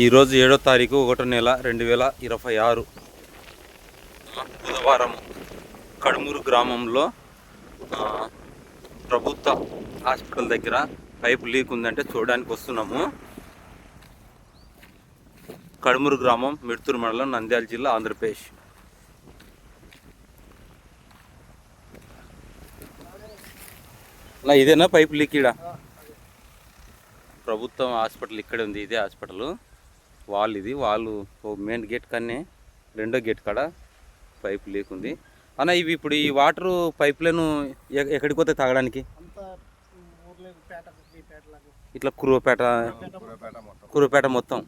ఈరోజు 7వ తారీఖు 1వ నెల 2026 బుధవారం కడుమూరు గ్రామంలో ప్రభుత్వ హాస్పిటల్ దగ్గర పైపు లీక్ ఉందంటే చూడడానికి వస్తున్నాము. కడుమూరు గ్రామం మిడ్తూరు మండలం నంద్యాల జిల్లా ఆంధ్రప్రదేశ్. ఇదేనా పైపు లీక్? ఈడ ప్రభుత్వం హాస్పిటల్ ఇక్కడే ఉంది. ఇదే హాస్పిటల్ వాళ్ళు, ఇది వాళ్ళు మెయిన్ గేట్ కన్నా రెండో గేట్ కాడ పైపు లీక్ ఉంది అన్న. ఇవి ఇప్పుడు ఈ వాటర్ పైపులను ఎక్కడికి పోతే తాగడానికి? ఇట్లా కురుపేట మొత్తం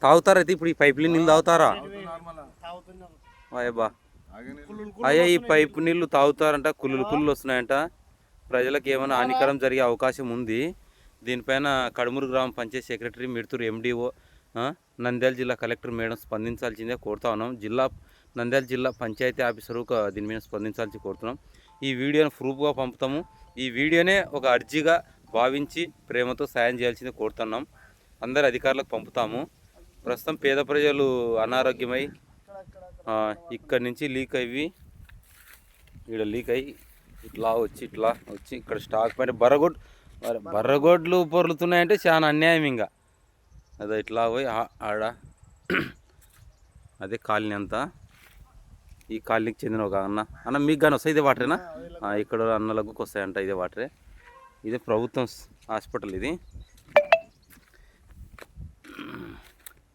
తాగుతారా? అయితే ఇప్పుడు ఈ పైపు నీళ్ళు తాగుతారా? అయ్యబ్బా అయ్యా, ఈ పైపు నీళ్ళు తాగుతారంట, కుళ్ళు వస్తున్నాయంట. ప్రజలకు ఏమైనా హానికరం జరిగే అవకాశం ఉంది. దీనిపైన కడుమూరు గ్రామ పంచాయతీ సెక్రటరీ, మిడ్తూరు ఎండిఓ, నంద్యాల జిల్లా కలెక్టర్ మేడం స్పందించాల్సిందే కోరుతా ఉన్నాం. నంద్యాల జిల్లా పంచాయతీ ఆఫీసరు దీని మీద స్పందించాల్సి కోరుతున్నాం. ఈ వీడియోని ప్రూఫ్గా పంపుతాము. ఈ వీడియోనే ఒక అర్జీగా భావించి ప్రేమతో సాయం చేయాల్సిందే కోరుతున్నాం. అందరి అధికారులకు పంపుతాము. ప్రస్తుతం పేద ప్రజలు అనారోగ్యమై ఇక్కడి నుంచి లీక్ అయ్యి ఇక్కడ లీక్ అయ్యి ఇట్లా వచ్చి ఇక్కడ స్టాక్ పైన బర్రగొడ్లు పొర్లుతున్నాయంటే చాలా అన్యాయం. ఇంకా అదే ఇట్లా పోయి ఆడ అదే కాలనీ అంతా. ఈ కాలనీకి చెందిన ఒక అన్న మీకు కానీ వస్తాయి ఇదే వాటరేనా? ఇక్కడ అన్నలకు వస్తాయంట ఇదే వాటరే. ఇదే ప్రభుత్వం హాస్పిటల్, ఇది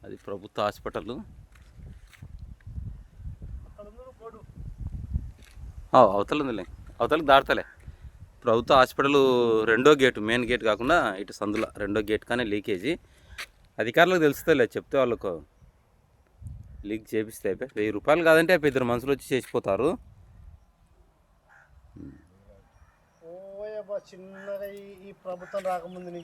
అది ప్రభుత్వ హాస్పిటల్. అవతల ఉందిలే, అవతలకి దాడతలే. ప్రభుత్వ హాస్పిటల్ రెండో గేటు, మెయిన్ గేట్ కాకుండా ఇటు సందులో రెండో గేట్ కానీ లీకేజీ. అధికారులకు తెలుస్తుందిలే, చెప్తే వాళ్ళకు లీక్ చేపిస్తే 1000 రూపాయలు కాదంటే 2 మనుషులు వచ్చి చేసిపోతారు. చిన్నగా ఈ ప్రభుత్వం రాకముందు నుంచి